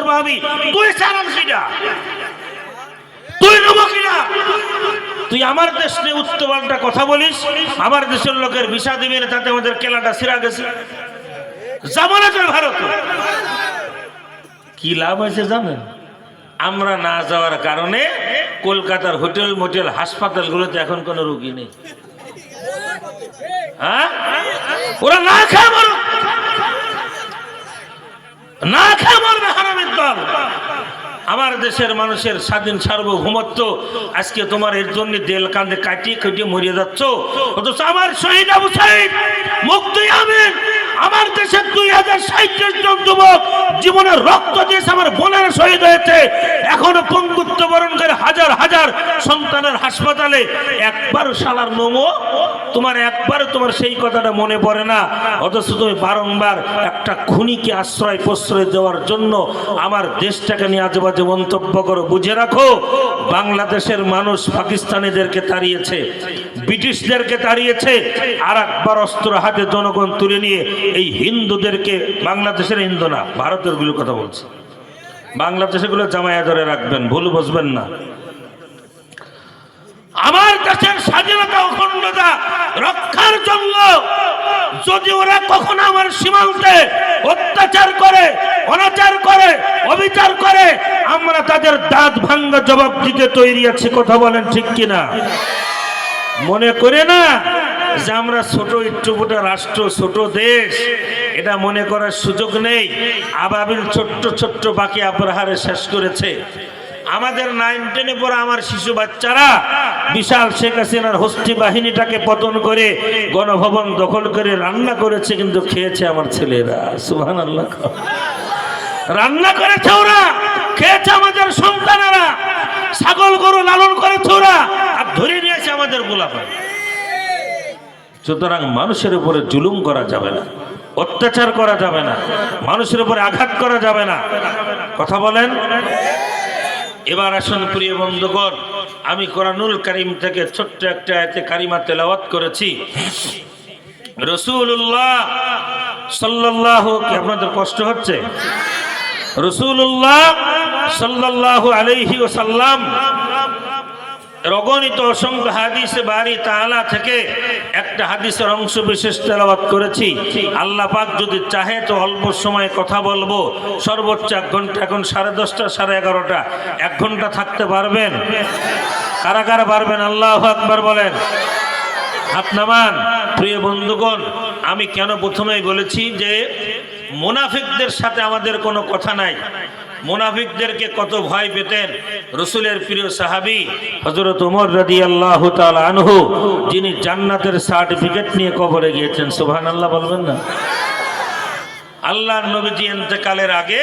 করবো আমি, তুই চালান কিনা, তুই নেবো কিনা? তুই আমার দেশ নিয়ে উত্তরপাল্টা কথা বলিস, আমার দেশের লোকের ভিসা দিবি না, তাতে আমাদের কেলাটা সিরা গেছে, যাবো না তুই ভারত। কি লাভ হয়েছে জানেন? আমরা না যাওয়ার কারণে কলকাতার হোটেল মোটেল হাসপাতালগুলোতে এখন কোনো রোগী নেই। হ্যাঁ, ওরা না খেয়ে মরো, না খেয়ে মরবে হারামের দল। আমার দেশের মানুষের স্বাধীন সার্বভৌমত্ব আজকে তোমার এর জন্য দেল কান্দে কাটিয়ে কাটিয়ে মরিয়ে যাচ্ছ, অথচ আমার শহীদ আবু সাইদ মুক্তি আমিন আমার দেশের 2037 জন যুবক জীবনের রক্ত দিয়েছে, আমার বোনের শহীদ হয়েছে, এখনো পঙ্গুত্ব বরণ করে হাজার হাজার সন্তানের হাসপাতালে। একবার শালার মোমো তোমার, একবার তোমার সেই কথাটা মনে পড়ে না, অথচ তুমি বারংবার একটা খুনিকে আশ্রয় প্রশ্রয় দেওয়ার জন্য আমার দেশটাকে নিয়ে আজেবাজে মন্তব্য করো। বুঝে রাখো, বাংলাদেশের মানুষ পাকিস্তানিদেরকে তাড়িয়েছে, ব্রিটিশদেরকে তাড়িয়েছে, আর একবার অস্ত্র হাতে জনগণ তুলে নিয়ে এই হিন্দুদেরকে, বাংলাদেশের হিন্দু না ভারতের গুলো কথা বলছে, বাংলাদেশের গুলো জামায়া ধরে রাখবেন, ভুল বুঝবেন না। আমার দেশের স্বাধীনতা অখণ্ডতা রক্ষার জন্য যদি ওরা কখনো আমার সীমান্তে অত্যাচার করে, অনাচার করে, অবিচার করে, আমরা তাদের দাঁত ভাঙ্গা জবাব দিতে তৈরি আছি। কথা বলেন ঠিক কিনা? মনে করে না যে আমরা ছোট ইট্টুপুটা রাষ্ট্র, ছোট দেশ, এটা মনে করার সুযোগ নেই। আবাবিল ছোট্ট ছোট্ট বাকি আব্রাহারে শেষ করেছে। আমাদের 9, 10-এ পড়া আমার শিশু বাচ্চারা বিশাল শেখ হাসিনার হস্তি বাহিনীটাকে পতন করে গণভবন দখল করে রান্না করেছে, কিন্তু খেয়েছে আমার ছেলেরা। সুবহানাল্লাহ, রান্না করেছে ওরা, খেয়েছে আমাদের সন্তানেরা, ছাগল গরু লালন করেছে ওরা, আর ধরে নিয়েছে আমাদের গোলাপা। সুতরাং মানুষের উপরে জুলুম করা যাবে না, অত্যাচার করা যাবে না, মানুষের উপরে আঘাত করা যাবে না। কথা বলেন। এবার আসুন প্রিয় বন্ধুগণ, আমি কোরআনুল কারীম থেকে ছোট্ট একটা আয়াতে কারিমা তেলাওয়াত করেছি। রাসূলুল্লাহ সাল্লাল্লাহু, কি আপনাদের কষ্ট হচ্ছে? রাসূলুল্লাহ সাল্লাল্লাহু আলাইহি ওয়াসাল্লাম রগণিত অসংখ্য হাদিসে বারি তাআলা থেকে একটা হাদিসের অংশ বিশেষ তেলাওয়াত করেছি। আল্লাহ পাক যদি চাহে তো অল্প সময় কথা বলবো, সর্বোচ্চ 1 ঘন্টা। এখন 10:30 11:30, 1 ঘন্টা থাকতে পারবেন? কারা কারা পারবেন? আল্লাহু আকবার বলেন, হাত নামান। প্রিয় বন্ধুগণ, আমি কেন প্রথমেই বলেছি যে মুনাফিকদের সাথে আমাদের কোনো কথা নাই। মুনাফিকদেরকে কত ভয় পেতেন রাসূলের প্রিয় সাহাবী হযরত ওমর রাদিয়াল্লাহু তাআলা আনহু, যিনি জান্নাতের সার্টিফিকেট নিয়ে কবরে গিয়েছেন। সুবহানাল্লাহ বলবেন না? আল্লাহর নবীজি ইন্তেকালের আগে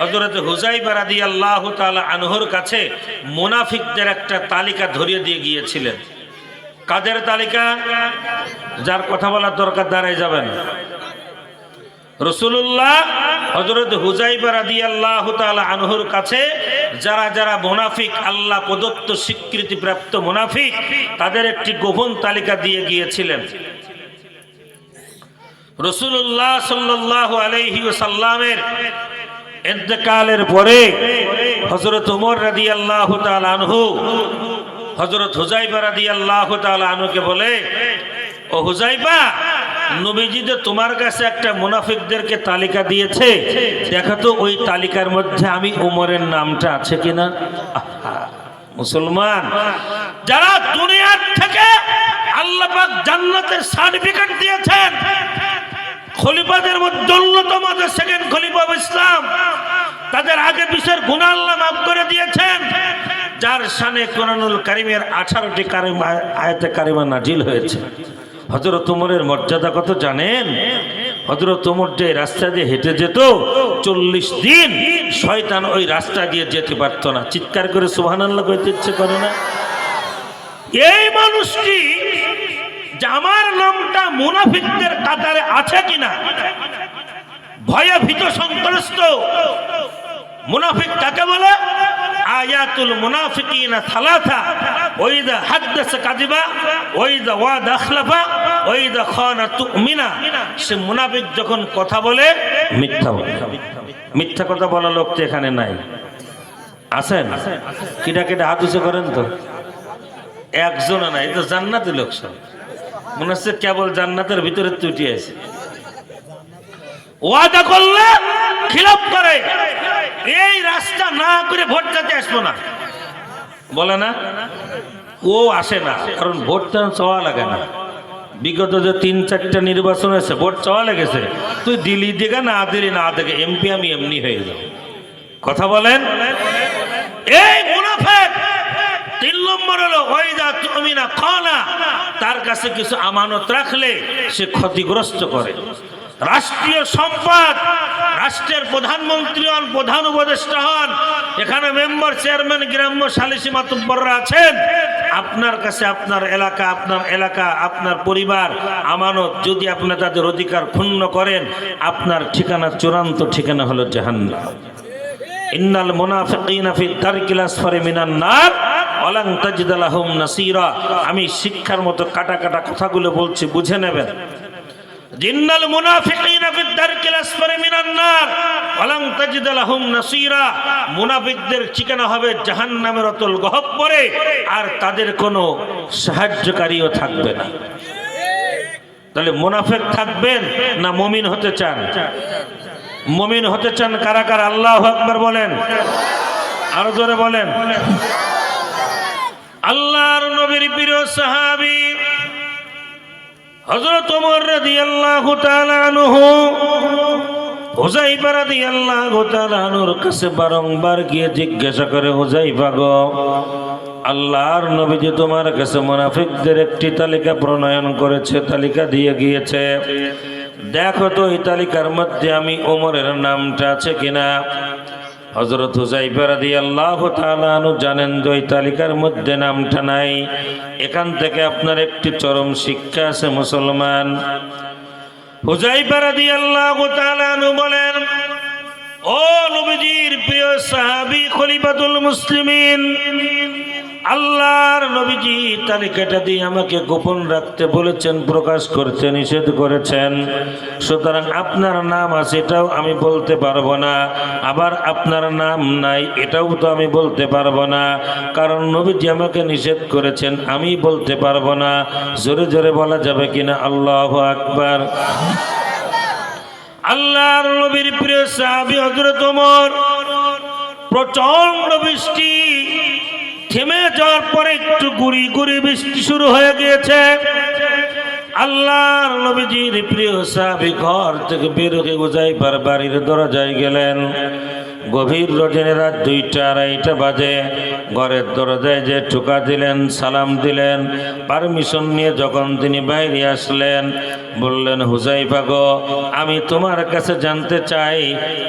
হযরত হুযায়ফা রাদিয়াল্লাহু তাআলা আনহুর কাছে মুনাফিকদের একটা তালিকা ধরিয়ে দিয়ে গিয়েছিলেন। কাদের তালিকা? যার কথা বলার দরকার দাঁড়ায় যাবেন। রাসূলুল্লাহ হযরত হুযায়ফা রাদিয়াল্লাহু তাআলা আনহুর কাছে যারা যারা মুনাফিক, আল্লাহ প্রদত্ত স্বীকৃতিপ্রাপ্ত মুনাফিক, তাদের একটি গোপন তালিকা দিয়ে গিয়েছিলেন। রাসূলুল্লাহ সাল্লাল্লাহু আলাইহি ওয়াসাল্লামের ইন্তেকালের পরে হযরত ওমর রাদিয়াল্লাহু তাআলা আনহু হযরত হুযায়ফা রাদিয়াল্লাহু তাআলা আনহুকে বলে, ও হুযায়ফা, নবীজি যে তোমার কাছে একটা মুনাফিকদেরকে তালিকা দিয়েছে, দেখো তো ওই তালিকার মধ্যে আমি ওমরের নামটা আছে কিনা। মুসলমান যারা দুনিয়ার থেকে আল্লাহ পাক জান্নাতের সার্টিফিকেট দিয়েছেন, খলিফাদের মধ্যে অন্যতম সেকেন্ড খলিফা ইসলাম, তাদের আগে পিছের গুনাহ আল্লাহ মাফ করে দিয়েছেন, যার শানে কোরআনুল কারীমের 18টি আয়াতে কারিমা নাজিল হয়েছে। হযরত ওমরের মর্যাদা কত জানেন? হযরত ওমর যে রাস্তা দিয়ে হেঁটে যেত, 40 দিন শয়তান ওই রাস্তা দিয়ে যেতে পারত না। চিৎকার করে সুবহানাল্লাহ কইতে ইচ্ছে করে না? এই মানুষটি যে আমার নামটা মুনাফিকদের কাতারে আছে কিনা, ভয়ে ভীত সন্ত্রস্ত। মুনাফিক কাকে বলে? আয়াতুল মুনাফিকিনা সালাসা, ওয়াইদা হাদাসা কাযিবা, ওয়াইদা ওয়াদা আখলাফা, ওই খানা তুমিনা, সে মুনাফিক যখন কথা বলে মিথ্যা বলে। মিথ্যা কথা বলা লোক তো এখানে নাই, আছেন? কিটা কিটা হাত উঁচু করেন তো, একজনও নাই। তো জান্নাতি লোক সব, মনে হচ্ছে কেবল জান্নাতের ভিতরে তুটি আছে। ওয়াদা করলে খিলাফ করে, এই রাস্তা না করে ভোট চাইতে আসবো না বলে না, ও আসে না, কারণ ভোট চাওয়া লাগে না। বিগত যে 3-4টা নির্বাচন হয়েছে ভোট চাওয়া লেগেছে, তুই দিলি দিকে না দিলি না দেখে এমপি আমি এমনি হয়ে যাও। কথা বলেন। এই মুনাফিক 3 নম্বর হলো ওই যা তুমি না খানা, তার কাছে কিছু আমানত রাখলে সে ক্ষতিগ্রস্ত করে। রাষ্ট্রীয় সম্পদ, রাষ্ট্রের প্রধানমন্ত্রী হন, প্রধান উপদেষ্টা হন, এখানে মেম্বার, চেয়ারম্যান, গ্রাম্য সালিসি মাতব্বররা আছেন, আপনার কাছে আপনার এলাকা আপনার পরিবার আমানত, যদি আপনি তাদের অধিকার ক্ষুণ্ণ করেন, আপনার ঠিকানা, চূড়ান্ত ঠিকানা হলো জাহান্নাম। ইন্নাল মুনাফিকিনা ফি দারকিল আসফারি মিনান নার ওয়া লান তাজিদ লাহুম নাসীরা। আমি শিক্ষার মতো কাটা কাটা কথাগুলো বলছি, বুঝে নেবেন। জিন্নাল মুনাফিকিনা ফি দারকিল আসফারি মিনান নার ওয়া লান তাজিদ লাহুম নাসীরা। মুনাফিকদের ঠিকানা হবে জাহান্নামের অতল গহ্বরে, আর তাদের কোনো সাহায্যকারীও থাকবে না। তাহলে মুনাফিক থাকবেন না মুমিন হতে চান? মুমিন হতে চান কারা কারা? আল্লাহু আকবার বলেন, আরো জোরে বলেন। আল্লাহর নবীর প্রিয় সাহাবী হযরত ওমর রাদিয়াল্লাহু তাআলা আনহু হুযায়ফা রাদিয়াল্লাহু তাআলা আনহুর কাছে বারংবার গিয়ে জিজ্ঞাসা করে, হুযায়ফা গো, আল্লাহর নবী যে তোমার কাছে মুনাফিকদের একটি তালিকা প্রণয়ন করেছে, তালিকা দিয়ে গিয়েছে, দেখো তো এই তালিকার মধ্যে আমি ওমরের নামটা আছে কিনা। হযরত হুযায়ফা রাদিয়াল্লাহু তাআলা আনহু জানেন যে ওই তালিকার মধ্যে নামটা নাই। এখান থেকে আপনার একটি চরম শিক্ষা আছে মুসলমান। হুযায়ফা রাদিয়াল্লাহু তাআলা আনহু বলেন, ও নবীজির প্রিয় সাহাবী খলিফাতুল মুসলিমিন, আল্লাহর নবীজি তালিকাটা দিয়ে আমাকে গোপন রাখতে বলেছেন, প্রকাশ করতে নিষেধ করেছেন। সুতরাং আপনার নাম আছে এটাও আমি বলতে পারবো না, আবার আপনার নাম নাই এটাও তো আমি বলতে পারবো না, কারণ নবীজি আমাকে নিষেধ করেছেন, আমি বলতে পারবো না। জোরে জোরে বলা যাবে কিনা আল্লাহু আকবার। আল্লাহর নবীর প্রিয় সাহাবী হযরত ওমর, প্রচন্ড বৃষ্টি থেমে যাওয়ার পরে একটু গুড়ি গুড়ি বৃষ্টি শুরু হয়ে গিয়েছে। আল্লাহর নবীজির প্রিয় সাহাবী ঘর থেকে বের হয়ে হুযায়ফার বাড়ির দরজায় গেলেন। গভীর রজনী রাত 2টা-2:30 বাজে ঘরের দরজায় যে ঠোকা দিলেন, সালাম দিলেন, পারমিশন নিয়ে যখন তিনি বাইরে আসলেন, বললেন, হুযায়ফা গো, আমি তোমার কাছে জানতে চাই,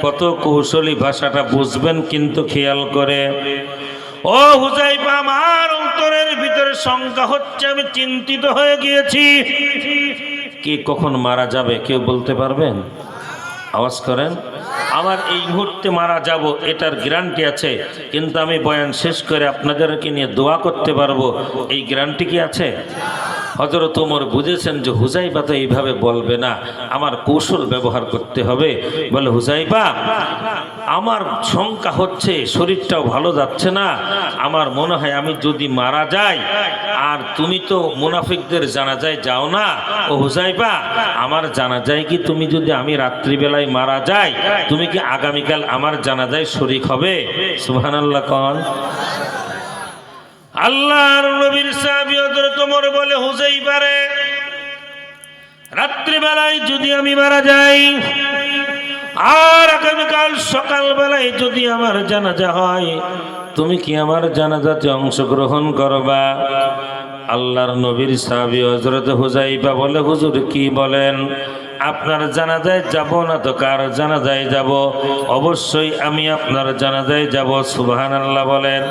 কত কৌশলী ভাষাটা বুঝবেন কিন্তু খেয়াল করে। ও হুযায়ফা, আমার অন্তরের ভিতরে শঙ্কা হচ্ছে, আমি চিন্তিত হয়ে গিয়েছি। কে কখন মারা যাবে কেউ বলতে পারবেন? আওয়াজ করেন। আমার এই মুহূর্তে মারা যাব এটার গ্যারান্টি আছে, কিন্তু আমি বয়ান শেষ করে আপনাদেরকে নিয়ে দোয়া করতে পারবো, এই গ্যারান্টি কি আছে? হযরত ওমর বুঝেছেন যে হুযায়ফা তো এইভাবে বলবে না, আমার কৌশল ব্যবহার করতে হবে। বলে, হুযায়ফা, আমার শঙ্কা হচ্ছে, শরীরটাও ভালো যাচ্ছে না, আমার মনে হয় আমি যদি মারা যাই, আর তুমি তো মুনাফিকদের জানাজায় যাও না, ও হুযায়ফা, আমার জানাজায় কি তুমি যদি আমি রাত্রিবেলায় মারা যাই, তুমি কি আগামীকাল আমার জানাজায় শরীক হবে? সুবহানাল্লাহ কোন। আল্লাহর নবীর সাহাবী হযরত ওমর বলে, হুযায়ফা রে, রাত্রিবেলায় যদি আমি মারা যাই, আর আগামীকাল সকালবেলায় যদি আমার জানাজা হয়, তুমি কি আমার জানাজাতে অংশগ্রহণ করবা? আল্লাহর নবীর সাহাবী হযরত হুযায়ফা বলে, হুজুর কি বলেন? আপনার জানাজায় যাব না তো কার জানাজায় যাব? অবশ্যই আমি আপনার জানাজায় যাব। সুবহানাল্লাহ বলেন।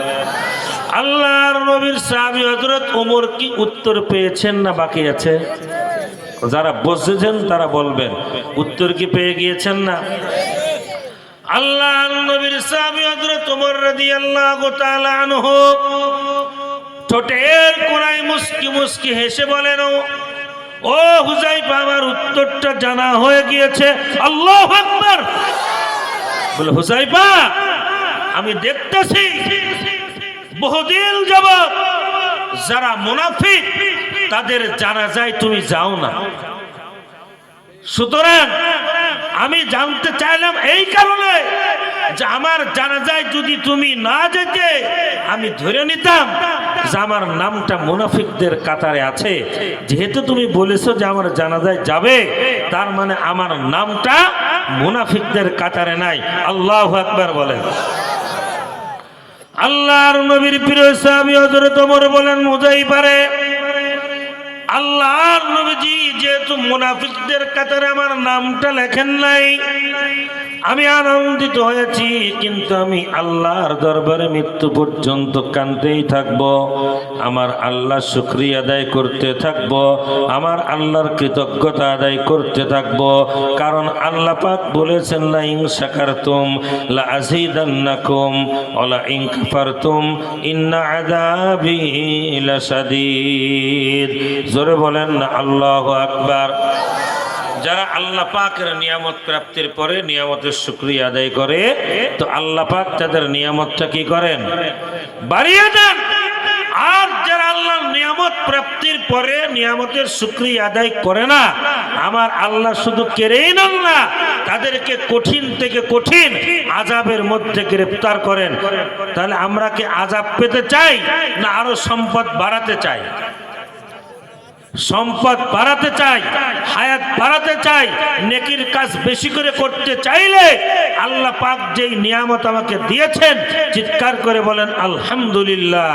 আল্লাহর নবীর সাহাবী হযরত ওমর কি উত্তর পেয়েছেন না বাকি আছে? যারা বুঝেছেন তারা বলবেন, উত্তর কি পেয়ে গিয়েছেন না? আল্লাহর নবীর সাহাবী হযরত ওমর রাদিয়াল্লাহু তাআলা আনহু ঠোঁটের কোণায় মুস্কি মুস্কি হেসে বলেন, ও হুযায়ফা, আমার উত্তরটা জানা হয়ে গিয়েছে। আল্লাহু আকবার। বলে হুযায়ফা, আমি দেখতেছি বহুদিন যাবত যারা মুনাফিক তাদের জানাজায় তুমি যাও না। সুতরাং আমি জানতে চাইলাম এই কারণে যে আমার জানাজায় যদি তুমি না যেতে আমি ধরে নিতাম যে আমার নামটা মুনাফিকদের কাতারে আছে। যেহেতু তুমি বলেছো যে আমার জানাজায় যাবে, তার মানে আমার নামটা মুনাফিকদের কাতারে নাই। আল্লাহু আকবার বলেন। আল্লাহর নবীর প্রিয় সাহাবী হযরত ওমর বলেন, হুযায়ফারে, আল্লাহর নবীজি যেহেতু মুনাফিকদের কাতারে আমার নামটা লেখেন নাই, আমি আনন্দিত হয়েছি, কিন্তু আমি আল্লাহর দরবারে মৃত্যু পর্যন্ত কাঁদতেই থাকব। আমার আল্লাহ শুকরিয়া আদায় করতে থাকব, আমার আল্লাহর কৃতজ্ঞতা আদায় করতে থাকব। কারণ আল্লাহ পাক বলেছেন, লা ইন শাকারতুম লা আযীদান্নাকুম ওয়া লা ইন কাফারতুম ইন্না আযাবি লাশাদীদ। জোরে বলেন না আল্লাহু আকবার। যারা আল্লাহ পাকের নিয়ামত প্রাপ্তির পরে নিয়ামতের শুকরিয়া আদায় করে, তো আল্লাহ পাক তাদের নিয়ামতটা কি করেন? বাড়িয়ে দেন। আর যারা আল্লাহর নিয়ামত প্রাপ্তির পরে নিয়ামতের শুকরিয়া আদায় করে না, আমার আল্লাহ শুধু কেড়েই নেন না, তাদেরকে কঠিন থেকে কঠিন আযাবের মধ্যে গ্রেফতার করেন। তাহলে আমরা কি আযাব পেতে চাই না আরো সম্পদ বাড়াতে চাই? সম্পদ বাড়াতে চাই, হায়াত বাড়াতে চাই, নেকির কাজ বেশি করে করতে চাইলে আল্লাহ পাক যেই নিয়ামত আমাকে দিয়েছেন, চিৎকার করে বলেন আলহামদুলিল্লাহ।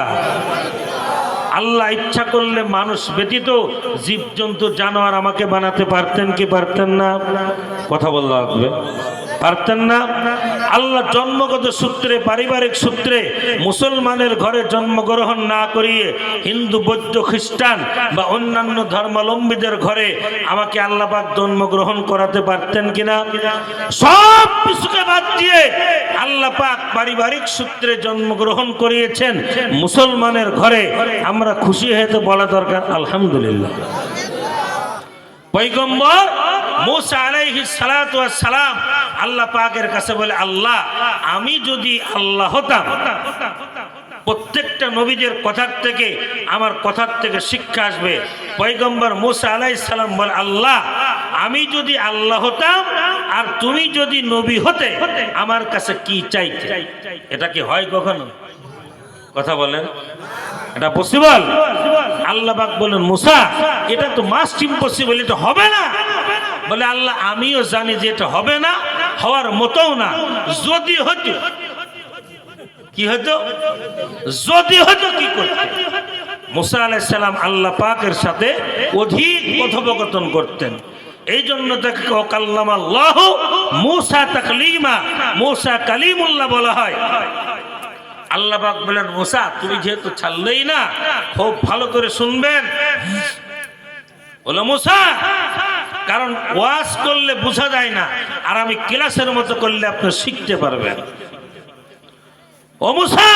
আল্লাহ ইচ্ছা করলে মানুষ ব্যতীত জীবজন্তু জানোয়ার আমাকে বানাতে পারতেন কি পারতেন না? কথা বলতে হবে, পারতেন না? আল্লাহ জন্মগত সূত্রে, পারিবারিক সূত্রে মুসলমানের ঘরে জন্মগ্রহণ না করিয়ে হিন্দু, বৌদ্ধ, খ্রিস্টান বা অন্যান্য ধর্মাবলম্বীদের ঘরে আমাকে আল্লাহ পাক জন্মগ্রহণ করাতে পারতেন কিনা? সব কিছুকে বাদ দিয়ে আল্লাহ পাক পারিবারিক সূত্রে জন্মগ্রহণ করিয়েছেন মুসলমানের ঘরে। আমরা খুশি হতে বলা দরকার আলহামদুলিল্লাহ। পয়গম্বর মুসা আলাইহিস সালাতু ওয়াস সালাম আল্লাহ পাকের কাছে বলে, আল্লাহ, আমি যদি আল্লাহ হতাম, প্রত্যেকটা নবীদের কথার থেকে আমার কথার থেকে শিক্ষা আসবে। পয়গম্বর মুসা আলাইহিস সালাম বলে, আল্লাহ, আমি যদি আল্লাহ হতাম আর তুমি যদি নবী হতে, আমার কাছে কি চাইতে? এটা কি হয় কখনো? কথা বলেন, এটা পসিবল? আল্লাহ পাক বলেন, মুসা, এটা তো মাস্ট ইম্পসিবল, এটা হবে না। বলে, আল্লাহ, আমিও জানি যে এটা হবে না, হওয়ার মতও না। যদি হতো কি হতো? যদি হতো কি করতে? মুসা আলাইহিস সালাম আল্লাহ পাকের সাথে অধিক কথোপকথন করতেন। এই জন্য তাকে কাল্লামাল্লাহ মুসা তাকলিমা, মুসা কালিমুল্লাহ বলা হয়। আল্লাহ পাক বলেন, মুসা, তুমি যেহেতু ছাড়লেই না, খুব ভালো করে শুনবেন। বলো, মুসা, কারণ ওয়াজ করলে বোঝা যায় না, আর আমি ক্লাসের মতো করলে আপনি শিখতে পারবেন। ও মুসা,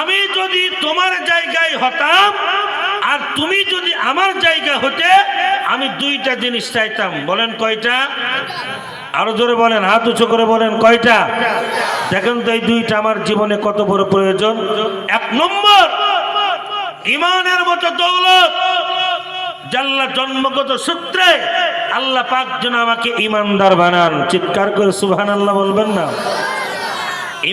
আমি যদি তোমার জায়গায় হতাম আর তুমি যদি আমার জায়গা হতে, আমি দুইটা জিনিস চাইতাম। বলেন কয়টা? আরো জোরে বলেন, হাত উঁচু করে বলেন, কয়টা? দেখেন তো এই দুইটা আমার জীবনে কত বড় প্রয়োজন। এক নম্বর, ইমানের মতো দৌলত, জাল্লা জন্মগত সূত্রে আল্লাহ পাক যেন আমাকে ইমানদার বানান। চিৎকার করে সুবহানাল্লাহ বলবেন না?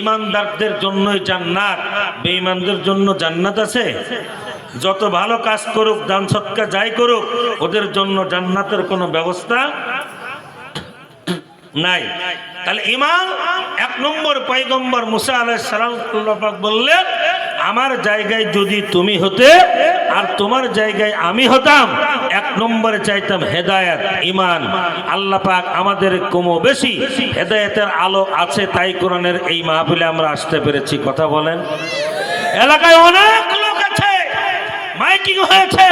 ইমানদারদের জন্যই জান্নাত, বেঈমানদের জন্য জান্নাত আছে? যত ভালো কাজ করুক, দান সৎকার যাই করুক, ওদের জন্য জান্নাতের কোনো ব্যবস্থা নাই। তাহলে ইমান এক নম্বর। পয়গম্বর মুসা আলাইহিস সালাম আল্লাহ পাক বললেন, আমার জায়গায় যদি তুমি হতে আর তোমার জায়গায় আমি হতাম, এক নম্বরে চাইতাম হেদায়েত, ইমান। আল্লাহ পাক আমাদের কম বেশি হেদায়েতের আলো আছে, তাই কোরআনের এই মাহফিলে আমরা আসতে পেরেছি। কথা বলেন। এলাকায় অনেক লোক আছে মাইকিং হয়েছে,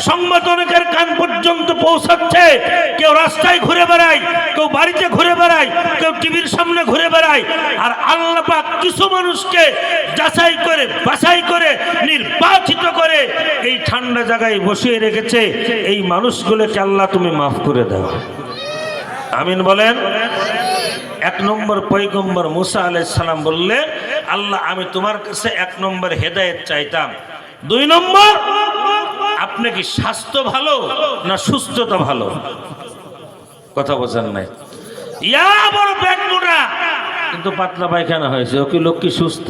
সংবাদ অনেকের কান পর্যন্ত পৌঁছাচ্ছে। কেউ রাস্তায় ঘুরে বেড়ায়, কেউ বাড়িতে ঘুরে বেড়ায়, কেউ টিভির সামনে ঘুরে বেড়ায়। আর আল্লাহ পাক কিছু মানুষকে যাচাই করে বাছাই করে নির্বাচিত করে এই ঠান্ডা জায়গায় বসিয়ে রেখেছে। এই মানুষগুলোকে আল্লাহ তুমি মাফ করে দাও, আমিন বলেন। এক নম্বর পয়গম্বর মুসা আলাইহিস সালাম বললেন, আল্লাহ আমি তোমার কাছে এক নম্বর হেদায়েত চাইতাম। দুই নম্বর, আপনি কি স্বাস্থ্য ভালো না সুস্থতা ভালো? কথা বোঝেন নাই? ইয়া বড় পেট মোটা কিন্তু পাতলা পায়খানা হয়েছে, ও কি লোক কি সুস্থ?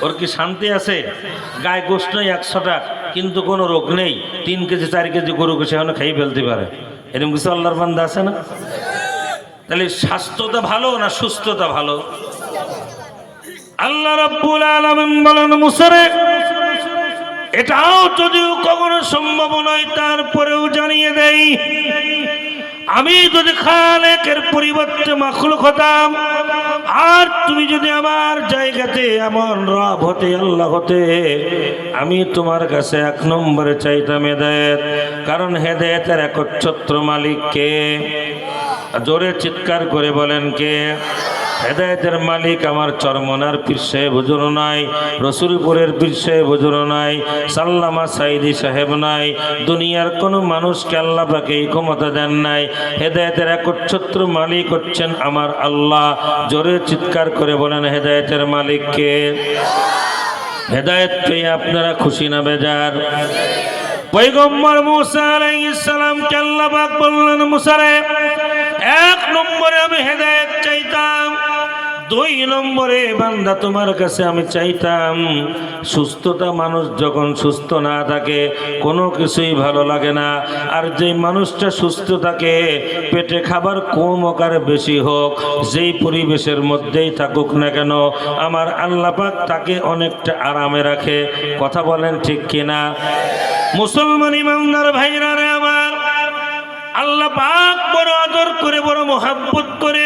ওর কি শান্তি আছে? গায়ে গোশত নেই 100টা কিন্তু কোনো রোগ নেই, 3 কেজি 4 কেজি গরুকে সেখানে খাই ফেলতে পারে, এরকম কিছু আল্লাহর বান্দা আছে না? তাহলে স্বাস্থ্যতা ভালো না সুস্থতা ভালো? আল্লাহ রাব্বুল আলামিন বলেন মুসারে, এটাও যদিও কখনো সম্ভব নয় তারপরেও জানিয়ে দেই, আমি যদি খালেকের পরিবর্তে মাখলুক হতাম আর তুমি যদি আমার জায়গাতে এমন রব হতে, আল্লাহ হতে, আমি তোমার কাছে এক নম্বরে চাইতাম হেদায়েত। কারণ হেদায়েতের একচ্ছত্র মালিক কে? জোরে চিৎকার করে বলেন কে? হেদায়েতের মালিক আমার চরমনার পীর সাহেব হুজুর নাই, রসুলপুরের পীর সাহেব হুজুর নাই, সাল্লামা সাইদি সাহেব নাই, দুনিয়ার কোনো মানুষকে আল্লাহ পাক এই ক্ষমতা দেন নাই। হেদায়েতের একচ্ছত্র মালিক হচ্ছেন আমার আল্লাহ। জোরে চিৎকার করে বলেন হেদায়েতের মালিক কে? হেদায়েত পেয়ে আপনারা খুশি না বেজার? পয়গম্বর মুসা আলাইহিস সালামকে আল্লাহ পাক বললেন, মুসা রে, এক নম্বরে আমি হেদায়েত চাইতাম, 2 নম্বরে বান্দা তোমার কাছে আমি চাইতাম সুস্থতা। মানুষ যখন সুস্থ না থাকে কোনো কিছুই ভালো লাগে না। আর যে মানুষটা সুস্থ থাকে, পেটে খাবার কম হোক আর বেশি হোক, যেই পরিবেশের মধ্যেই থাকুক না কেন, আমার আল্লাহ পাক তাকে অনেকটা আরামে রাখে। কথা বলেন ঠিক কিনা? মুসলমান ইমানদার ভাইরা রে আমার, আল্লাহ পাক বড় আদর করে, বড় মোহাব্বত করে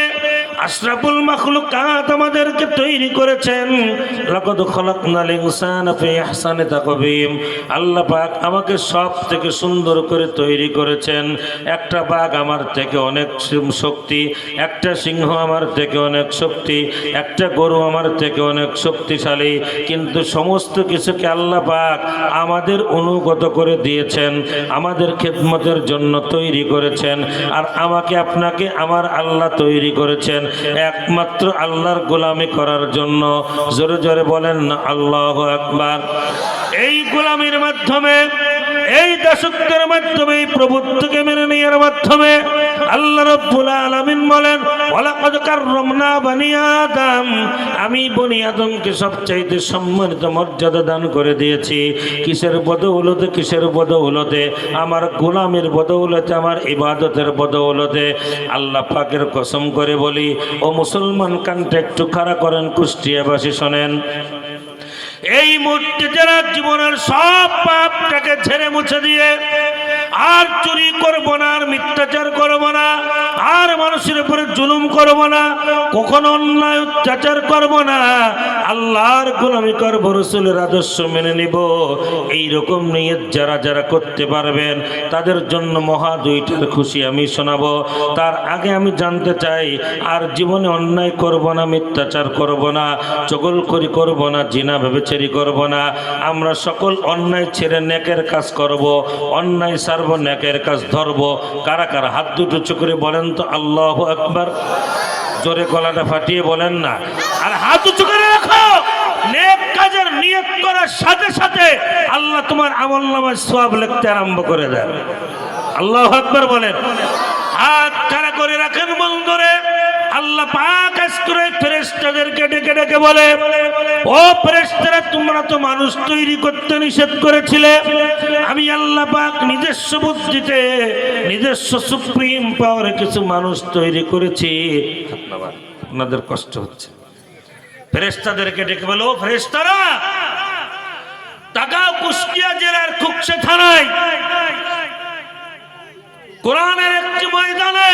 আশরাফুল মাখলুকাত আমাদেরকে তৈরি করেছেন। লাকাদ খালাকনাল ইনসানা ফি আহসানি তাকবীম। আল্লাহ পাক আমাকে সব থেকে সুন্দর করে তৈরি করেছেন। একটা বাঘ আমার থেকে অনেক শক্তি, একটা সিংহ আমার থেকে অনেক শক্তি, একটা গরু আমার থেকে অনেক শক্তিশালী, কিন্তু সমস্ত কিছুকে আল্লাহ পাক আমাদের অনুগত করে দিয়েছেন, আমাদের খেদমতের জন্য তৈরি করেছেন। আর আমাকে আপনাকে আমার আল্লাহ তৈরি করেছেন একমাত্র আল্লাহর গোলামি করার জন্য। জোরে জোরে বলেন না আল্লাহু আকবার। এই গোলামির মাধ্যমে, এই দাসত্বের মাধ্যমে, এই প্রভুত্বকে মেনে নেওয়ার মাধ্যমে আল্লাহ রাব্বুল আলামিন বলেন, ওয়ালাকাদ কাররামনা বানি আদম, আমি বনি আদমকে সবচাইতে সম্মানিত মর্যাদা দান করে দিয়েছি। কিসের বদৌলতে? কিসের বদৌলতে? আমার গোলামের বদৌলতে, আমার ইবাদতের বদৌলতে। আল্লাহ পাকের কসম করে বলি, ও মুসলমান কানটা একটু খাড়া করেন, কুষ্টিয়াবাসী শোনেন, এই মুহূর্তে যারা জীবনের সব পাপটাকে ছেড়ে মুছে দিয়ে আর চুরি করব না, আর মিথ্যাচার করব না, আর মানুষের উপরে জুলুম করব না, কখনো অন্যায় অত্যাচার করব না, আল্লাহর গোলামি করব, রাসূলের আদর্শ মেনে নিব, এই রকম নিয়ত যারা যারা করতে পারবেন তাদের জন্য মহা 2টার খুশি আমি শোনাবো। তার আগে আমি জানতে চাই, আর জীবনে অন্যায় করব না, মিথ্যাচার করব না, চগলখড়ি করব না, জিনা ব্যভিচারী করব না, আমরা সকল অন্যায় ছেড়ে নেকের কাজ করব, অন্যায় ছাড়ব, নেকের কাজ ধরব। কারা কারা হাত দুটো উঁচু করে বলেন তো আল্লাহু আকবার? জোরে গলাটা ফাটিয়ে বলেন না। আর হাত উঁচু করে রাখো, নেক কাজের নিয়ত করার সাথে সাথে আল্লাহ তোমার আমলনামায় সওয়াব লিখতে আরম্ভ করে দেন। আল্লাহু আকবার বলেন। হাত কারা করে রাখেন বন্ধুরে, আল্লাহ পাক আজকে ফেরেশতাদেরকে ডেকে ডেকে বলে, ও ফেরেশতারা, তোমরা তো মানুষ তৈরি করতে নিষেধ করেছিলে, আমি আল্লাহ পাক নিজস্ব বুদ্ধিতে, নিজস্ব সুপ্রিম পাওয়ারে কিছু মানুষ তৈরি করেছি। আপনাদের কষ্ট হচ্ছে। ফেরেশতাদেরকে ডেকে বলে, ও ফেরেশতারা, তাকাও কুষ্টিয়া জেলার খুকসে থানায় কোরআনের একটি ময়দানে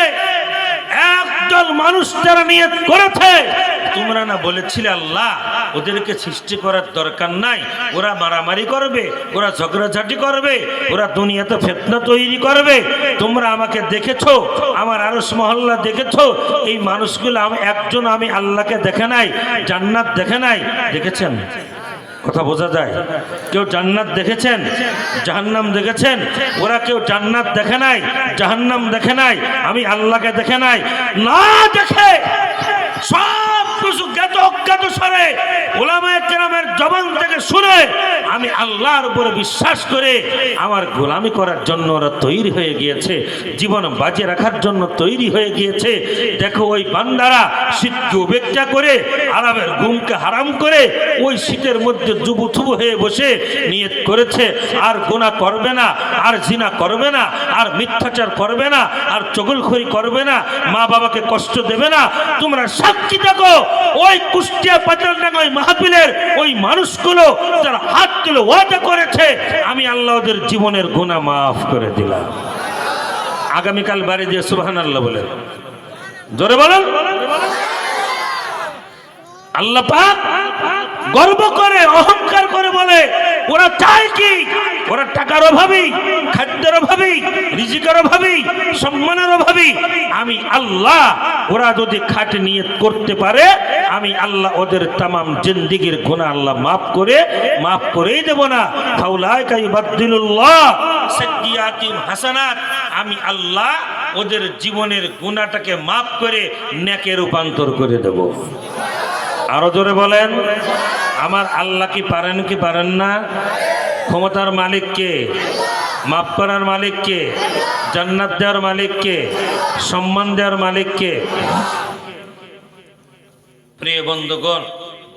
একদল মানুষ যারা নিয়ত করেছে, তোমরা না বলেছিলে আল্লাহ ওদেরকে সৃষ্টি করার দরকার নাই, ওরা মারামারি করবে, ওরা ঝগড়াঝাটি করবে, ওরা দুনিয়াতে ফিতনা তৈরি করবে। তোমরা আমাকে দেখেছো, আমার আরশ মহল্লা দেখেছো, এই মানুষগুলো একজন আমি আল্লাহকে দেখে নাই, জান্নাত দেখে নাই। দেখেছেন? কথা বোঝা যায়? কেউ জান্নাত দেখেছেন? জাহান্নাম দেখেছেন? ওরা কেউ জান্নাত দেখে নাই, জাহান্নাম দেখে নাই, আমি আল্লাহকে দেখে নাই। না দেখে সব কিছু জ্ঞাত অজ্ঞাত স্বরে উলামায়ে কেরামের জবান থেকে শুনে আমি আল্লাহর উপরে বিশ্বাস করে আমার গোলামি করার জন্য ওরা তৈরি হয়ে গিয়েছে, জীবন বাঁচিয়ে রাখার জন্য তৈরি হয়ে গিয়েছে। দেখো ওই বান্দারা শীতকে উপেক্ষা করে আরামের ঘুমকে হারাম করে ওই শীতের মধ্যে জুবুথুবু হয়ে বসে নিয়ত করেছে আর গুনাহ করবে না, আর জিনা করবে না, আর মিথ্যাচার করবে না, আর চগলখড়ি করবে না, মা বাবাকে কষ্ট দেবে না। তোমরা সাক্ষী দেখো ওই কুষ্টিয়া পাতালডাঙ্গা ওই মাহফিলের ওই মানুষগুলো যারা হাত তুলে ওয়াদা করেছে আমি আল্লাহ ওদের জীবনের গুনাহ মাফ করে দিলাম। আগামীকাল বাড়ি দিয়ে সুবহানাল্লাহ বলেন, জোরে বলেন। আল্লাহ পাক গর্ব করে অহংকার করে বলে ওরা চায় কি? ওরা টাকার অভাবী, খাদ্যের অভাবী, রিজিকের অভাবী, সম্মানের অভাবী। আমি আল্লাহ ওরা যদি খাঁটি নিয়ত করতে পারে আমি আল্লাহ ওদের তামাম জিন্দেগির গুনাহ আল্লাহ মাফ করেই দেব না। ফাউলাইকা ইউবাদদিলুল্লাহ সাইয়্যাতিহিম হাসানাত। আমি আল্লাহ ওদের জীবনের গুনাহটাকে মাফ করে নেকে রূপান্তর করে দেব। আরো জোরে বলেন। আমার আল্লাহ কি পারেন কি পারেন না? ক্ষমতার মালিক কে? মাফ করার মালিক কে? জান্নাত দেওয়ার মালিক কে? সম্মান দেওয়ার মালিক কে? প্রিয় বন্ধুগণ,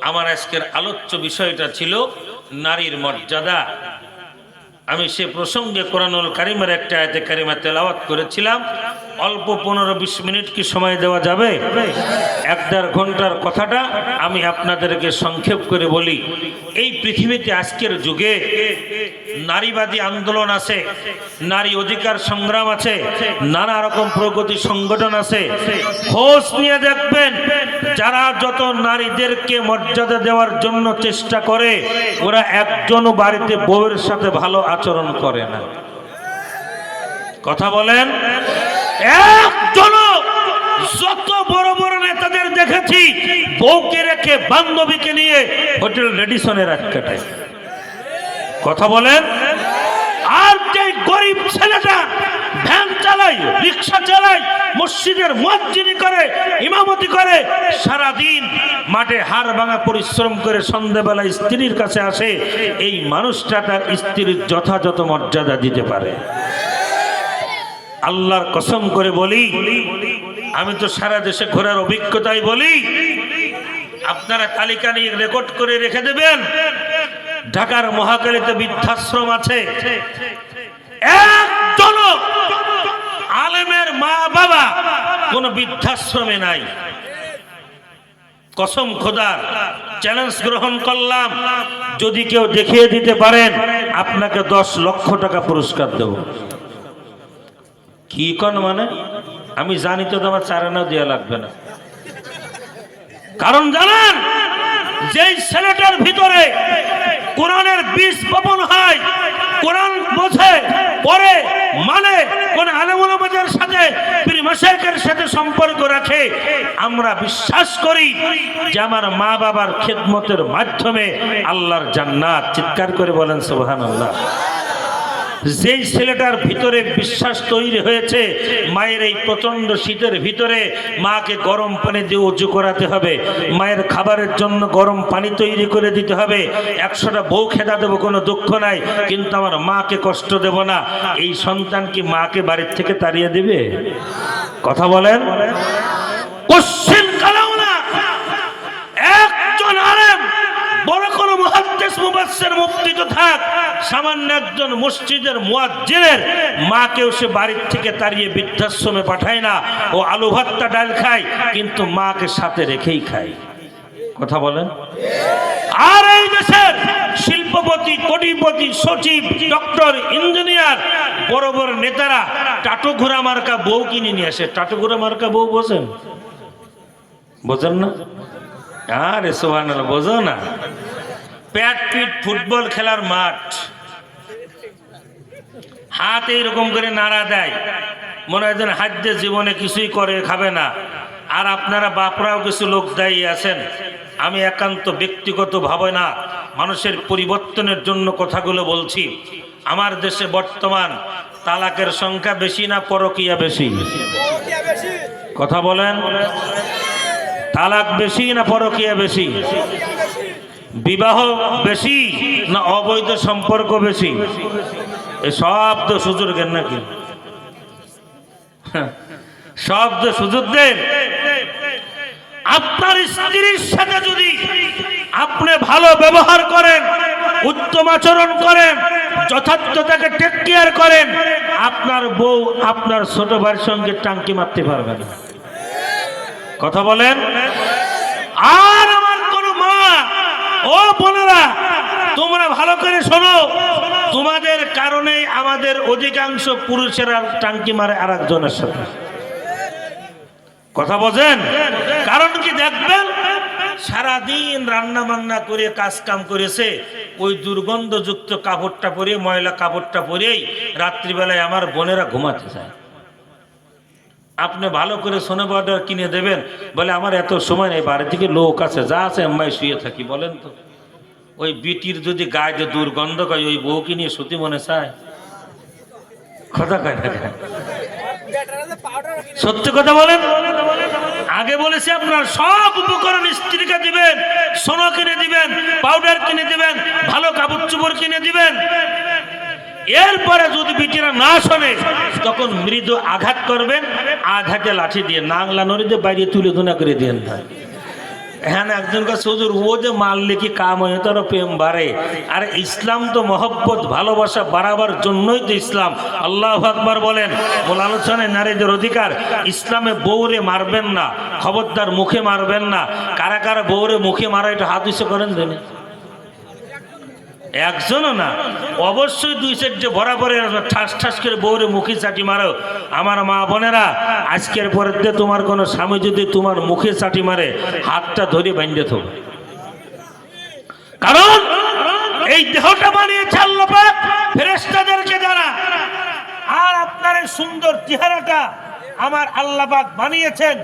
আমার আজকের আলোচ্য বিষয়টা ছিল নারীর মর্যাদা। আমি সে প্রসঙ্গে কোরআনুল কারীমের একটা আয়াতে কারিমা তেলাওয়াত করেছিলাম। অল্প 15-20 মিনিট কি সময় দেওয়া যাবে? 1-1.5 ঘন্টার কথাটা আমি আপনাদেরকে সংক্ষেপ করে বলি। এই পৃথিবীতে আজকের যুগে নারীবাদী আন্দোলন আছে, নারী অধিকার সংগ্রাম আছে, নানা রকম প্রগতি সংগঠন আছে। খোঁজ নিয়ে দেখবেন যারা যত নারীদেরকে মর্যাদা দেওয়ার জন্য চেষ্টা করে ওরা একজনও বাড়িতে বউয়ের সাথে ভালো আচরণ করে না। কথা বলেন। একজনও, যত বড় বড় নেতাদের দেখেছি বউকে রেখে বান্ধবীকে নিয়ে হোটেল রেডিসনে রাত কাটায়। কথা বলেন। আর যে গরিব ছেলেটা ভ্যান চালায়, রিক্সা চালায়, মসজিদের মুয়াজ্জিনি করে, ইমামতি করে, সারাদিন মাঠে হাড় ভাঙা পরিশ্রম করে সন্ধ্যাবেলা স্ত্রীর কাছে আসে, এই মানুষটা তার স্ত্রীর যথাযথ মর্যাদা দিতে পারে? আল্লাহর কসম করে বলি, আমি তো সারা দেশে ঘোরার অভিজ্ঞতাই বলি, আপনারা তালিকা নিয়ে রেকর্ড করে রেখে দেবেন। ঢাকার মহাখালীতে বৃদ্ধাশ্রম আছে, একজন আলেমের মা বাবা কোন বৃদ্ধাশ্রমে নাই। কসম খোদার চ্যালেঞ্জ গ্রহণ করলাম, যদি কেউ দেখিয়ে দিতে পারেন আপনাকে 10 লক্ষ টাকা পুরস্কার দেব। কি কোন মানে? আমি জানি তো তোমার চারানাও দেওয়া লাগবে না। কারণ জানেন, যেই ছেলেটার ভিতরে কোরআনের বীজ বপন হয়, কোরআন বোঝে, পড়ে, মানে, কোন আলেম ওলামাদের সাথে, পীর মাশায়েখের সাথে সম্পর্ক রাখে, আমরা বিশ্বাস করি যে আমার মা বাবার খেদমতের মাধ্যমে আল্লাহর জান্নাত। চিৎকার করে বলেন সুবহানাল্লাহ। যেই ছেলেটার ভিতরে বিশ্বাস তৈরি হয়েছে মায়ের এই প্রচন্ড শীতের ভিতরে মাকে গরম পানি দিয়ে উজু করাতে হবে, মায়ের খাবারের জন্য গরম পানি তৈরি করে দিতে হবে, 100টা বউ খেদা দেবো, কোনো দুঃখ নাই, কিন্তু আমার মাকে কষ্ট দেব না, এই সন্তান কি মাকে বাড়ির থেকে তাড়িয়ে দিবে? কথা বলেন। কোশ্চেন কালাও না। একজন আলেম, বড় কোন মুহাদ্দিস মুফাসসির মুফতি তো থাক, সামান্য একজন মসজিদের মুয়াজ্জিনের মাকেও সে বাড়ির থেকে তাড়িয়ে বৃদ্ধাশ্রমে পাঠায় না। ও আলু ভর্তা ডাল খায়, কিন্তু মাকে সাথে রেখেই খায়। কথা বলেন। আর এই দেশের শিল্পপতি, কোটিপতি, সচিব, ডক্টর, ইঞ্জিনিয়ার বড় বড় নেতারা টাটো ঘোড়া মার্কা বউ কিনে নিয়ে আসে। টাটো ঘোড়া মার্কা বউ বোঝেন? বোঝেন না? আরে সুবহানাল্লাহ, বোঝো না? প্যাট পিট ফুটবল খেলার মাঠ, হাত এইরকম করে নাড়া দেয়, মনে হয় যেন হাত দিয়ে জীবনে কিছুই করে খাবে না। আর আপনারা বাপরাও কিছু লোক দায়ী আছেন। আমি একান্ত ব্যক্তিগত ভাবে না, মানুষের পরিবর্তনের জন্য কথাগুলো বলছি। আমার দেশে বর্তমান তালাকের সংখ্যা বেশি না পরকীয়া বেশি? কথা বলেন, তালাক বেশি না পরকীয়া বেশি? বিবাহ বেশি না অবৈধ সম্পর্ক বেশি? এই সব তো সুযোগের নাকি? সব তো সুযোগদের। আপনার স্ত্রীর সাথে যদি আপনি ভালো ব্যবহার করেন, উত্তম আচরণ করেন, যথার্থ তাকে টেক কেয়ার করেন, আপনার বউ আপনার ছোট ভাইয়ের সঙ্গে টাঙ্কি মারতে পারবে না। কথা বলেন। আর আমার কোন মা ও বোনেরা, তোমরা ভালো করে শোনো, তোমাদের কারণে আমাদের অধিকাংশ পুরুষেরা টাঙ্কি মারে আর একজনের সাথে। কথা বোঝেন? কারণ কি দেখবেন, সারাদিন রান্না বান্না করে কাজ কাম করেছে, ওই দুর্গন্ধযুক্ত কাপড়টা পরে, ময়লা কাপড়টা পরেই রাত্রিবেলায় আমার বোনেরা ঘুমাতে যায়। আপনি ভালো করে সোনা পাউডার কিনে দেবেন, বলে আমার এত সময় নেই, বাড়ি থেকে লোক আছে, যা আছে আমি শুয়ে থাকি। বলেন তো, ওই বিটির যদি গায়ে যে দুর্গন্ধ কয়, ওই বউকে নিয়ে সত্যি মনে চায়? কথা কয় না? সত্যি কথা বলেন। আগে বলেছি আপনার সব উপকরণ স্ত্রীকে দিবেন, সোনা কিনে দিবেন, পাউডার কিনে দিবেন, ভালো কাপড় চোপড় কিনে দিবেন। এরপরে যদি বিটিরা না শোনে, তখন মৃদু আঘাত করবেন, আঘাতে লাঠি দিয়ে নাংলা নড়িতে বাইরে তুলে ধুনা করে দিয়ে দেন। হ্যাঁ, একজন কাছে হুজুর, ও যে মারলে কি কাম হয়, তার প্রেম বাড়ে। আর ইসলাম তো মহব্বত ভালোবাসা বাড়াবার জন্যই তো ইসলাম। আল্লাহু আকবার বলেন। মূল আলোচনায় নারীদের অধিকার। ইসলামে বউরে মারবেন না, খবরদার মুখে মারবেন না। কারা কারা বউরে মুখে মারা, এটা হাত উঁচু করেন দেনে? একজনও না, অবশ্যই দুই সাইডে বরাবরে ঠাস ঠাস করে বউরে মুখে চাটি মারো। আমার মা বোনেরা, আজকের পরে তোমার কোনো স্বামী যদি তোমার মুখে চাটি মারে, হাতটা ধরে বাঁধে থাকো। কারণ এই দেহটা বানিয়েছে আল্লাহ পাক ফেরেশতাদেরকে দ্বারা, আর আপনার এই সুন্দর চেহারাটা আমার আল্লাহ পাক বানিয়েছেন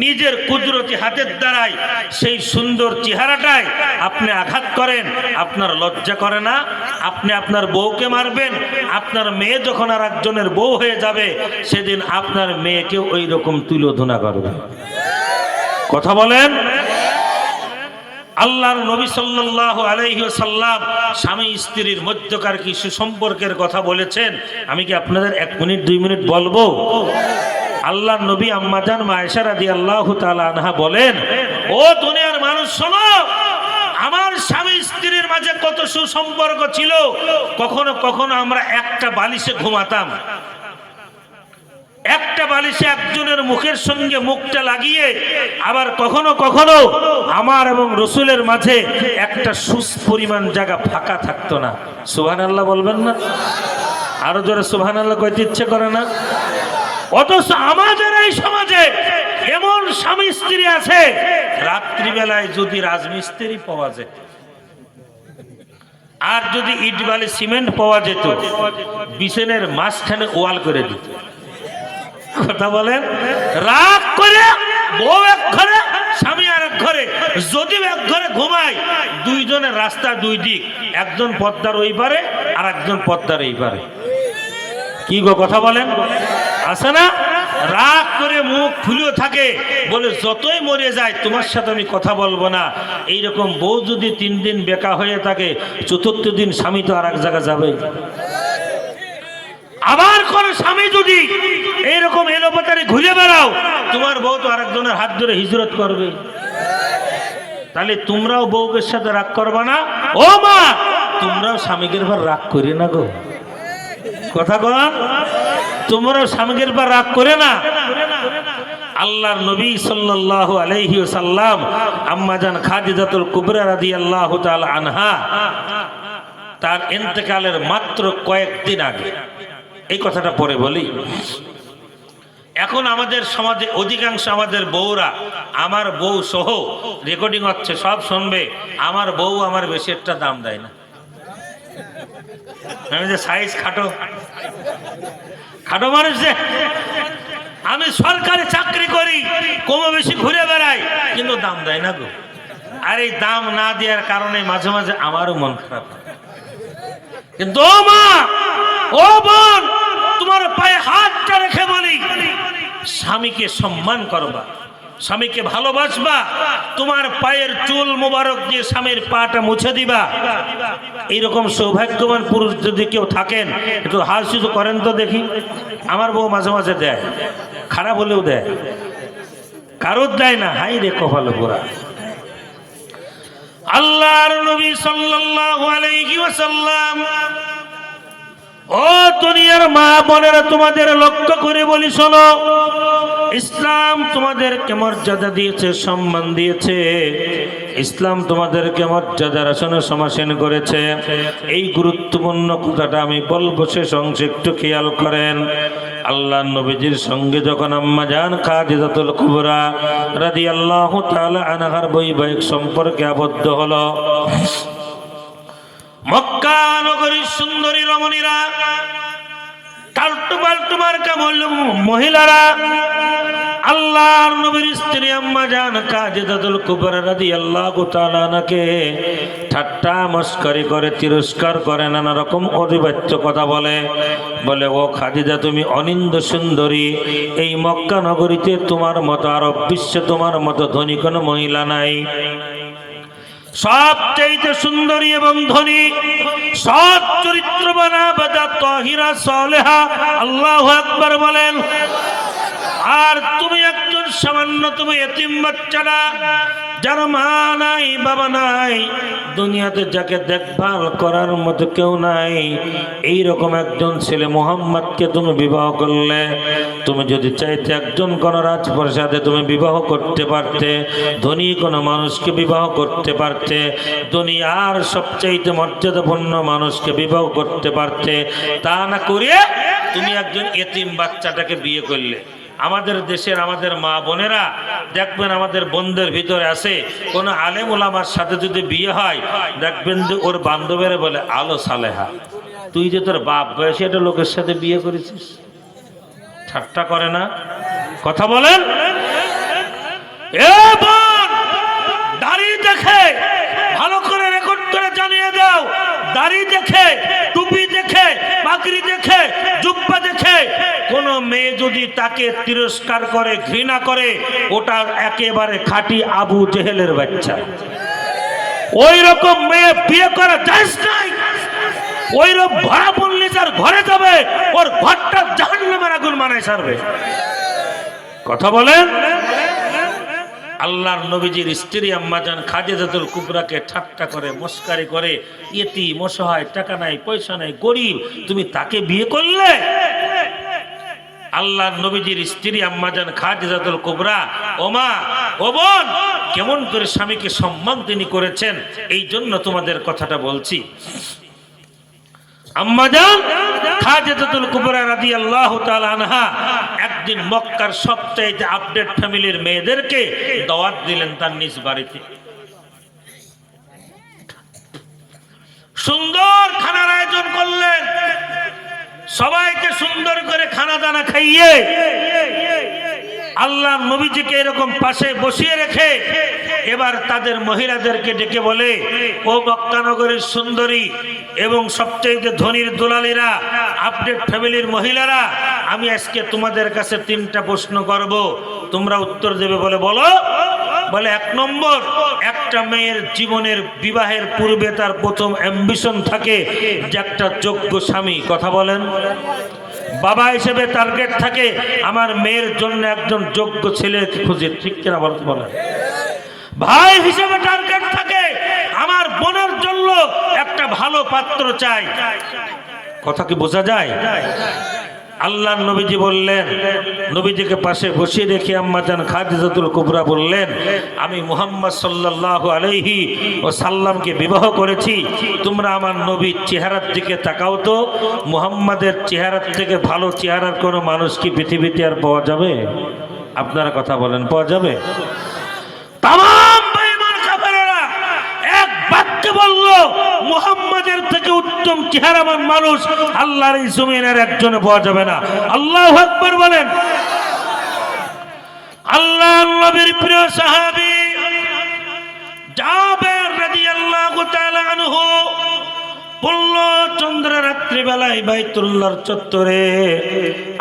নিজের কুদরতি হাতের দ্বারাই। সেই সুন্দর চেহারাটাই আপনি আঘাত করেন, আপনার লজ্জা করে না? আপনি আপনার বউকে মারবেন, আপনার মেয়ে যখন আর একজনের বউ হয়ে যাবে, সেদিন আপনার মেয়েকেও ওই রকম তুলোধনা করবে। কথা বলেন। আল্লাহর নবী সাল্লাল্লাহু আলাইহি ওয়াসাল্লাম স্বামী স্ত্রীর মধ্যকার কি সুসম্পর্কের কথা বলেছেন। আমি কি আপনাদের 1 মিনিট 2 মিনিট বলবো? আল্লাহর নবী আম্মা জান আয়েশা রাদিয়াল্লাহু তাআলা আনহা বলেন, ও দুনিয়ার মানুষ শোনো, আমার স্বামী স্ত্রীর মাঝে কত সুসম্পর্ক ছিল। কখনো কখনো আমরা একটা বালিশে ঘুমাতাম, একটা বালিশে একজনের মুখের সঙ্গে মুখটা লাগিয়ে। আবার কখনো কখনো আমার এবং রসুলের মাঝে একটা সুস পরিমাণ জায়গা ফাঁকা থাকতো না। সুবহানাল্লাহ বলবেন না? আরো জোরে সুবহানাল্লাহ কইতে ইচ্ছে করে না? অথচ আমাদের এই সমাজে এমন স্বামী স্ত্রী আছে, রাত্রিবেলায় যদি রাজমিস্ত্রি পাওয়া যেত, আর যদি ইট বালি সিমেন্ট পাওয়া যেত, বিছানার মাঝখানে ওয়াল করে দিত। কথা বলেন। রাগ করে বউ এক ঘরে, স্বামী আর এক ঘরে। যদি এক ঘরে ঘুমায়, দুইজনের রাস্তা দুই দিক, একজন পদ্মার ওই পারে আর একজন পদ্মার এই পারে। কি গো কথা বলেন? আছে না? রাগ করে মুখ খুলেও থাকে, বলে যতই মরে যায় তোমার সাথে আমি কথা বলবো না। এইরকম বউ যদি 3 দিন বেকা হয়ে থাকে, 4th দিন স্বামী তো আর এক জায়গায় যাবে। আবার কোন স্বামী যদি এইরকম এলোপাতারি ঘুরে বেড়াও, তোমার বউ তো আরেকজনের হাত ধরে হিজরত করবে। তাহলে তোমরাও বউকের সাথে রাগ করবে না? ও মা, তোমরাও স্বামীকে রাগ করি না গো। কথা বল, তোমরাও স্বামীর পর রাগ করে না। আল্লাহর নবী সাল্লাল্লাহু আলাইহি ওয়াসাল্লাম আম্মা জান খাদিজাতুল কুবরা রাদিয়াল্লাহু তাআলা আনহা, তার ইন্তেকালের মাত্র কয়েকদিন আগে এই কথাটা পরে বলি। এখন আমাদের সমাজে অধিকাংশ আমাদের বউরা, আমার বউ সহ রেকর্ডিং হচ্ছে, সব শুনবে, আমার বউ আমার বেশি একটা দাম দেয় না। আমি যে সাইজ খাটো খাটো মানুষ, যে আমি সরকারি চাকরি করি, কমে বেশি ঘুরে বেড়াই, কিন্তু দাম দেয় না গো। আর এই দাম না দেওয়ার কারণে মাঝে মাঝে আমারও মন খারাপ। কিন্তু ও মা, ও বোন, তোমার পায়ে হাতটা রেখে বলি, স্বামীকে সম্মান করবা, স্বামীকে ভালোবাসবা, তোমার পায়ের চুল মোবারক দিয়ে স্বামীর পাটা মুছে দিবা। এইরকম সৌভাগ্যবান পুরুষ যদি কেউ থাকেন, একটু হাত শুধু করেন তো দেখি। আমার বউ মাঝে মাঝে দেয়, খারাপ হলেও দেয়, কারোর দেয় না। হাই রে কপালে পোড়া। আল্লাহর নবী সাল্লাল্লাহু আলাইহি ওয়াসাল্লাম, ও দুনিয়ার মা বোনেরা, তোমাদের লক্ষ্য করে বলি, শোনো, ইসলাম তোমাদেরকে মর্যাদা দিয়েছে, সম্মান দিয়েছে। ইসলাম তোমাদেরকে মর্যাদার আসনে সমাসীন করেছে। এই গুরুত্বপূর্ণ কথাটা আমি বলবো, শেষ অংশে একটু খেয়াল করেন। আল্লাহ নবীজির সঙ্গে যখন আম্মা জান খাদিজাতুল কুবরা রাদিয়াল্লাহু তাআলা আনহার বৈবাহিক সম্পর্কে আবদ্ধ হলো, মক্কা নগরীর সুন্দরী রমণীরা, টালটু পাল্টু মার্কা মহিলারা আল্লাহর নবীর স্ত্রী আম্মা জান খাদিজাতুল কুবরা রাদিয়াল্লাহু তাআলা আনহাকে ঠাট্টা মস্করি করে, তিরস্কার করে, নানা রকম অধিবাচ্য কথা বলে। ও খাদিজা, তুমি অনিন্দ সুন্দরী, এই মক্কা নগরীতে তোমার মতো, আরব বিশ্বে তোমার মতো ধনী কোনো মহিলা নাই। সবচেয়ে সুন্দরী এবং ধনী, সৎ চরিত্রবান, আবেদা, তাহিরা, সালেহা, আল্লাহু আকবার বলেন। আর তুমি একজন সামান্য, তুমি এতিম বাচ্চা না, যার মা নাই, বাবা নাই, দুনিয়াতে যাকে দেখভাল করার মতো কেউ নাই, এইরকম একজন ছেলে মুহাম্মদকে তুমি বিবাহ করলে। তুমি যদি চাইতে একজন কোন রাজপ্রাসাদে তুমি বিবাহ করতে পারতে, ধনী কোনো মানুষকে বিবাহ করতে পারতে, দুনিয়ার সবচাইতে মর্যাদাপূর্ণ মানুষকে বিবাহ করতে পারতে, তা না করিয়ে তুমি একজন এতিম বাচ্চাটাকে বিয়ে করলে। আমাদের দেশের আমাদের মা বোনেরা দেখবেন, আমাদের বোনদের ভিতরে আছে, কোন আলেম ওলামার সাথে যদি বিয়ে হয়, দেখবেন যে ওর বান্ধবেরা বলে, আলো সালেহা, তুই যে তোর বাপ বয়সে একটা লোকের সাথে বিয়ে করেছিস। ঠাট্টা করে না? কথা বলেন। এ বোন, দাড়ি দেখে ভালো করে রেকর্ড করে জানিয়ে দাও, দাড়ি দেখে, টুপি দেখে, পাগড়ি দেখে, জুব্বা দেখে কোন মেয়ে যদি তাকে তিরস্কার করে, ঘৃণা করে, ওটা একেবারে খাঁটি আবু জেহেলের বাচ্চা। ওই রকম মেয়ে বিয়ে করা যায় নাই। ওই রকম ভরা বললে যার ঘরে যাবে, ওর ঘরটা জাহান্নামের আগুন বানায় ছাড়বে। কথা বলেন। আল্লাহর নবীজির স্ত্রী আম্মা জান খাদিজাতুল কুবরাকে ঠাট্টা করে, মস্কারি করে, ইতিম, অসহায়, টাকা নাই, পয়সা নাই, গরিব, তুমি তাকে বিয়ে করলে। আল্লাহর নবীজির স্ত্রী আম্মা জান খাদিজাতুল কুবরা, ও মা, ও বোন, কেমন করে স্বামীকে সম্মান তিনি করেছেন, এই জন্য তোমাদের কথাটা বলছি। আম্মা জান খাদিজাতুল কুবরা রাদিয়াল্লাহু তাআলা আনহা একদিন মক্কার সবচেয়ে আপডেট ফ্যামিলির মেয়েদেরকে দাওয়াত দিলেন তার নিজ বাড়িতে। সুন্দর খানার আয়োজন করলেন, সবাইকে সুন্দর করে খানা দানা খাইয়ে আল্লাহর নবীজিকে এরকম পাশে বসিয়ে রেখে এবার তাদের মহিলাদেরকে ডেকে বলে, ও মক্কা নগরীর সুন্দরী এবং সবচেয়ে ধনীর দুলালীরা, আপডেট ফ্যামিলির মহিলারা, আমি আজকে তোমাদের কাছে 3টা প্রশ্ন করব, তোমরা উত্তর দেবে। বলো। বলে, 1 নম্বর, একটা মেয়ের জীবনের বিবাহের পূর্বে তার প্রথম অ্যাম্বিশন থাকে যে একটা যোগ্য স্বামী। কথা বলেন। বাবা হিসেবে টার্গেট থাকে, আমার মেয়ের জন্য একজন যোগ্য ছেলে খুঁজে, ঠিক কিনা বলেন। ভাই হিসেবে টার্গেট থাকে, আমার বোনের জন্য একটা ভালো পাত্র চাই। কথা কি বোঝা যায়? আল্লাহ নবীজি বললেন, নবীজিকে পাশে বসিয়ে রেখে আম্মাজান খাদিজাতুল কুবরা বললেন, আমি মুহাম্মদ সাল্লাল্লাহু আলাইহি ওয়াসাল্লামকে বিবাহ করেছি, তোমরা আমার নবীর চেহারার দিকে তাকাও তো, মুহাম্মাদের চেহারার থেকে ভালো চেহারার কোনো মানুষ কি পৃথিবীতে আর পাওয়া যাবে? আপনারা কথা বলেন, পাওয়া যাবে? তামাম বেঈমান কাফেররা এক বাক্যে বলল, মুহাম্মাদের থেকে উত্তম চেহারাবান মানুষ আল্লাহর এই জমিনের একজনে পাওয়া যাবে না। আল্লাহু আকবার বলেন। আল্লাহর নবীর প্রিয় সাহাবী জাবের রাদিয়াল্লাহু তাআলা আনহু বলল, চন্দ্র রাত্রি বেলায় বাইতুল্লাহর চত্বরে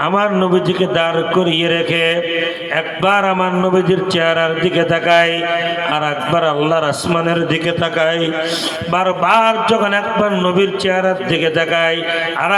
আমার নবীজিকে দাঁড় করিয়ে রেখে একবার আমার নবীজির চেহারার দিকে তাকাই, আর একবার আল্লাহর আসমানের দিকে তাকাই। বারবার যখন একবার নবীর চেহারার দিকে তাকাই আর